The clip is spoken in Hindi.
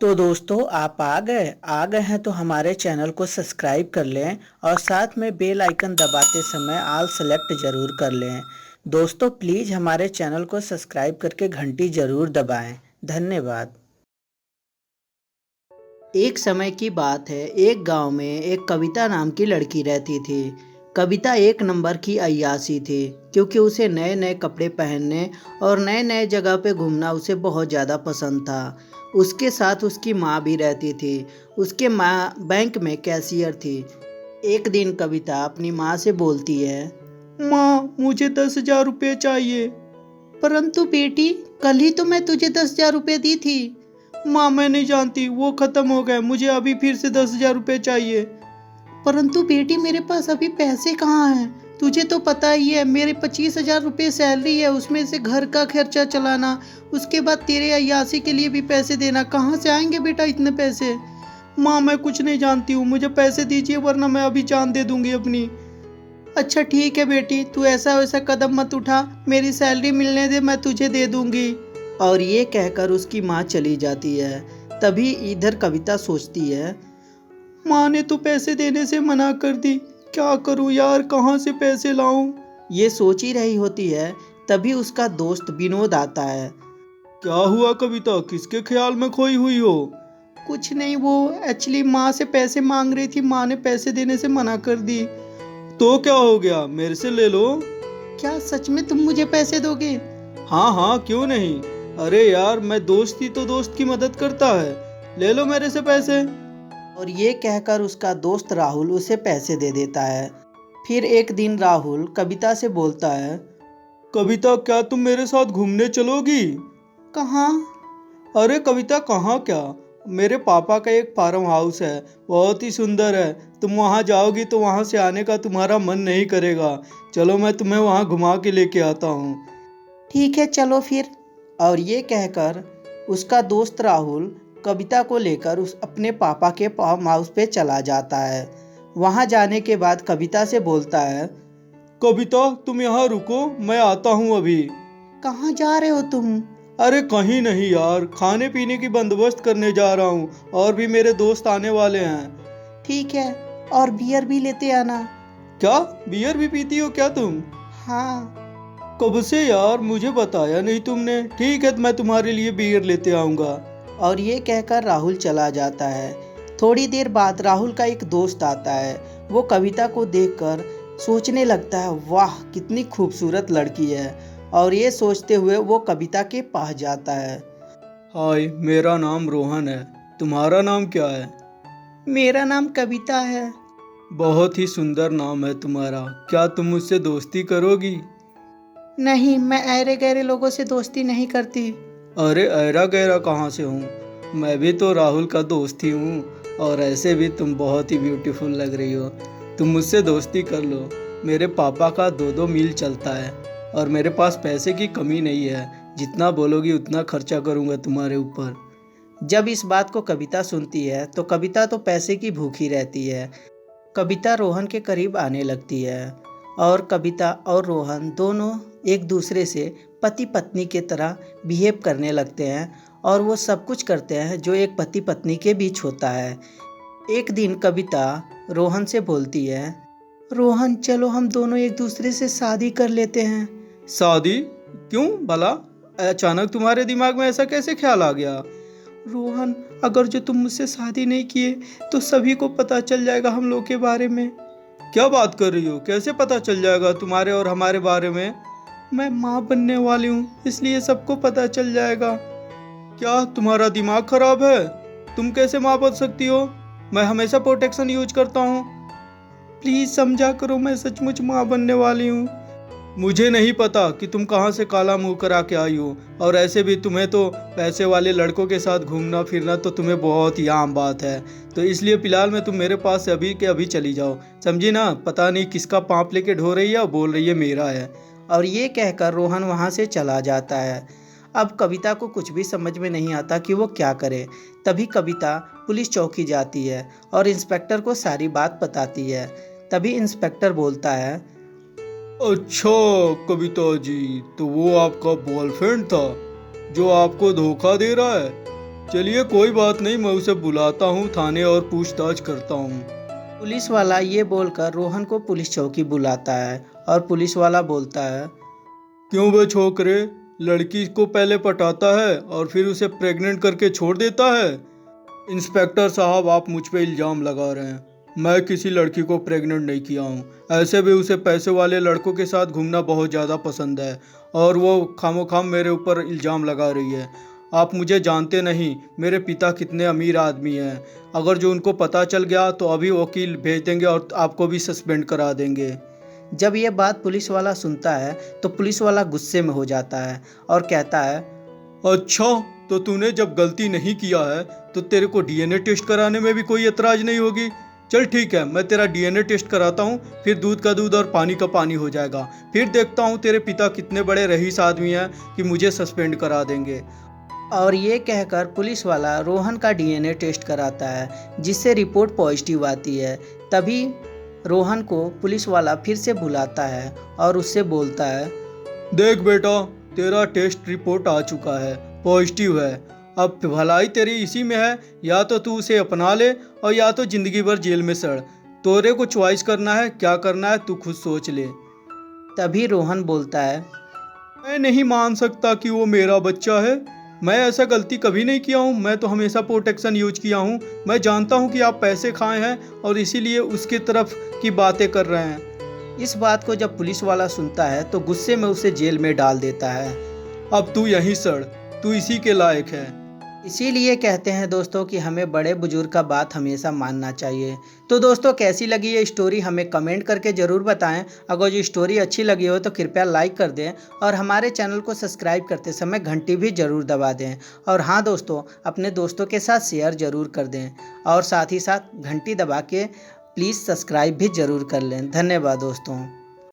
तो दोस्तों आप आ गए हैं तो हमारे चैनल को सब्सक्राइब कर लें और साथ में बेल आइकन दबाते समय ऑल सेलेक्ट ज़रूर कर लें। दोस्तों प्लीज़ हमारे चैनल को सब्सक्राइब करके घंटी ज़रूर दबाएं। धन्यवाद। एक समय की बात है, एक गांव में एक कविता नाम की लड़की रहती थी। कविता एक नंबर की अय्यासी थी, क्योंकि उसे नए नए कपड़े पहनने और नए नए जगह पे घूमना उसे बहुत ज़्यादा पसंद था। उसके साथ उसकी माँ भी रहती थी। उसके माँ बैंक में कैशियर थी। एक दिन कविता अपनी माँ से बोलती है, माँ मुझे 10,000 रुपये चाहिए। परंतु बेटी, कल ही तो मैं तुझे 10,000 रुपये दी थी। माँ मैं नहीं जानती, वो खत्म हो गए, मुझे अभी फिर से 10,000 रुपये चाहिए। परंतु बेटी मेरे पास अभी पैसे कहाँ हैं? तुझे तो पता ही है मेरे 25,000 रुपये सैलरी है, उसमें से घर का खर्चा चलाना, उसके बाद तेरे अय्यासी के लिए भी पैसे देना, कहाँ से आएंगे बेटा इतने पैसे? माँ मैं कुछ नहीं जानती हूँ, मुझे पैसे दीजिए वरना मैं अभी जान दे दूंगी अपनी। अच्छा ठीक है बेटी, तू ऐसा वैसा कदम मत उठा, मेरी सैलरी मिलने दे, मैं तुझे दे दूंगी। और ये कहकर उसकी माँ चली जाती है। तभी इधर कविता सोचती है, माँ ने तो पैसे देने से मना कर दी, क्या करूँ यार, कहाँ से पैसे लाऊं? ये सोच ही रही होती है, तभी उसका दोस्त विनोद आता है। क्या हुआ कविता, किसके ख्याल में खोई हुई हो? कुछ नहीं, वो एक्चुअली माँ से पैसे मांग रही थी, माँ ने पैसे देने से मना कर दी। तो क्या हो गया, मेरे से ले लो। क्या सच में तुम मुझे पैसे दोगे? हाँ हाँ क्यों नहीं, अरे यार मैं दोस्त ही तो दोस्त की मदद करता है, ले लो मेरे से पैसे। और ये कहकर उसका दोस्त राहुल उसे पैसे दे देता है। फिर एक दिन राहुल कविता से बोलता है, कविता क्या तुम मेरे साथ घूमने चलोगी? कहाँ? अरे कविता कहाँ क्या, मेरे पापा का एक फार्म हाउस है, बहुत ही सुंदर है, तुम वहाँ जाओगी तो वहाँ से आने का तुम्हारा मन नहीं करेगा, चलो मैं तुम्हें वहाँ घुमा के लेके आता हूँ। ठीक है चलो फिर। और ये कहकर उसका दोस्त राहुल कविता को लेकर उस अपने पापा के फार्म हाउस पे चला जाता है। वहाँ जाने के बाद कविता से बोलता है, कविता तुम यहाँ रुको, मैं आता हूँ अभी। कहाँ जा रहे हो तुम? अरे कहीं नहीं यार, खाने पीने की बंदोबस्त करने जा रहा हूँ, और भी मेरे दोस्त आने वाले हैं। ठीक है, और बियर भी लेते आना। क्या बियर भी पीती हो क्या तुम? हाँ। कब से यार, मुझे बताया नहीं तुमने। ठीक है, मैं तुम्हारे लिए बियर लेते आऊँगा। और ये कहकर राहुल चला जाता है। थोड़ी देर बाद राहुल का एक दोस्त आता है। वो कविता को देखकर सोचने लगता है, वाह कितनी खूबसूरत लड़की है। और ये सोचते हुए वो कविता के पास जाता है। हाय मेरा नाम रोहन है, तुम्हारा नाम क्या है? मेरा नाम कविता है। बहुत ही सुंदर नाम है तुम्हारा, क्या तुम मुझसे दोस्ती करोगी? नहीं, मैं ऐरे गैरे लोगों से दोस्ती नहीं करती। अरे ऐरा गैरा कहाँ से हूँ, मैं भी तो राहुल का दोस्त ही हूँ, और ऐसे भी तुम बहुत ही ब्यूटीफुल लग रही हो, तुम मुझसे दोस्ती कर लो। मेरे पापा का 2-2 मील चलता है और मेरे पास पैसे की कमी नहीं है, जितना बोलोगी उतना खर्चा करूँगा तुम्हारे ऊपर। जब इस बात को कविता सुनती है तो कविता तो पैसे की भूखी रहती है। कविता रोहन के करीब आने लगती है और कविता और रोहन दोनों एक दूसरे से पति पत्नी के तरह बिहेव करने लगते हैं और वो सब कुछ करते हैं जो एक पति पत्नी के बीच होता है। एक दिन कविता रोहन से बोलती है, रोहन चलो हम दोनों एक दूसरे से शादी कर लेते हैं। शादी? क्यों भला, अचानक तुम्हारे दिमाग में ऐसा कैसे ख्याल आ गया? रोहन, अगर जो तुम मुझसे शादी नहीं किए तो सभी को पता चल जाएगा हम लोग के बारे में। क्या बात कर रही हो, कैसे पता चल जाएगा तुम्हारे और हमारे बारे में? मैं माँ बनने वाली हूँ, इसलिए सबको पता चल जाएगा। क्या तुम्हारा दिमाग खराब है? तुम कैसे माँ बन सकती हो? मैं हमेशा प्रोटेक्शन यूज करता हूँ। प्लीज समझा करो, मैं सचमुच माँ बनने वाली हूँ। मुझे नहीं पता कि तुम कहाँ से काला मुंह करा के आई हो, और ऐसे भी तुम्हें तो पैसे वाले लड़कों के साथ घूमना फिरना तो तुम्हें बहुत ही आम बात है, तो इसलिए फिलहाल में तुम मेरे पास से अभी के अभी चली जाओ, समझी ना? पता नहीं किसका पाँप लेके ढो रही है और बोल रही है मेरा है। और ये कहकर रोहन वहाँ से चला जाता है। अब कविता को कुछ भी समझ में नहीं आता कि वो क्या करे। तभी कविता पुलिस चौकी जाती है और इंस्पेक्टर को सारी बात बताती है। तभी इंस्पेक्टर बोलता है, अच्छा कविता जी, तो वो आपका बॉयफ्रेंड था जो आपको धोखा दे रहा है? चलिए कोई बात नहीं, मैं उसे बुलाता हूँ थाने और पूछताछ करता हूँ। पुलिस वाला ये बोलकर रोहन को पुलिस चौकी बुलाता है और पुलिस वाला बोलता है, क्यों बे छोकरे, लड़की को पहले पटाता है और फिर उसे प्रेग्नेंट करके छोड़ देता है। इंस्पेक्टर साहब, आप मुझ पे इल्ज़ाम लगा रहे हैं। मैं किसी लड़की को प्रेग्नेंट नहीं किया हूँ। ऐसे भी उसे पैसे वाले लड़कों के साथ घूमना बहुत ज़्यादा पसंद है और वो खामोखाम मेरे ऊपर इल्ज़ाम लगा रही है। आप मुझे जानते नहीं, मेरे पिता कितने अमीर आदमी हैं। अगर जो उनको पता चल गया तो अभी वकील भेज देंगे और आपको भी सस्पेंड करा देंगे। जब ये बात पुलिस वाला सुनता है तो पुलिस वाला गुस्से में हो जाता है और कहता है, अच्छा, तो तूने जब गलती नहीं किया है तो तेरे को डीएनए टेस्ट कराने में भी कोई एतराज नहीं होगी। चल ठीक है, मैं तेरा डीएनए टेस्ट कराता हूँ, फिर दूध का दूध और पानी का पानी हो जाएगा। फिर देखता हूँ तेरे पिता कितने बड़े रईस आदमी हैं कि मुझे सस्पेंड करा देंगे। और ये कहकर पुलिस वाला रोहन का डीएनए टेस्ट कराता है, जिससे रिपोर्ट पॉजिटिव आती है। तभी रोहन को पुलिस वाला फिर से बुलाता है और उससे बोलता है, देख बेटा, तेरा टेस्ट रिपोर्ट आ चुका है, पॉजिटिव है। अब भलाई तेरी इसी में है, या तो तू उसे अपना ले और या तो जिंदगी भर जेल में सड़। तोरे को चॉइस करना है, क्या करना है तू खुद सोच ले। तभी रोहन बोलता है, मैं नहीं मान सकता कि वो मेरा बच्चा है। मैं ऐसा गलती कभी नहीं किया हूँ। मैं तो हमेशा प्रोटेक्शन यूज किया हूँ। मैं जानता हूँ कि आप पैसे खाए हैं और इसीलिए उसके तरफ की बातें कर रहे हैं। इस बात को जब पुलिस वाला सुनता है तो गुस्से में उसे जेल में डाल देता है। अब तू यहीं सड़, तू इसी के लायक है। इसीलिए कहते हैं दोस्तों कि हमें बड़े बुजुर्ग का बात हमेशा मानना चाहिए। तो दोस्तों, कैसी लगी ये स्टोरी हमें कमेंट करके ज़रूर बताएं। अगर जो स्टोरी अच्छी लगी हो तो कृपया लाइक कर दें और हमारे चैनल को सब्सक्राइब करते समय घंटी भी ज़रूर दबा दें। और हाँ दोस्तों, अपने दोस्तों के साथ शेयर ज़रूर कर दें और साथ ही साथ घंटी दबा के प्लीज़ सब्सक्राइब भी ज़रूर कर लें। धन्यवाद दोस्तों।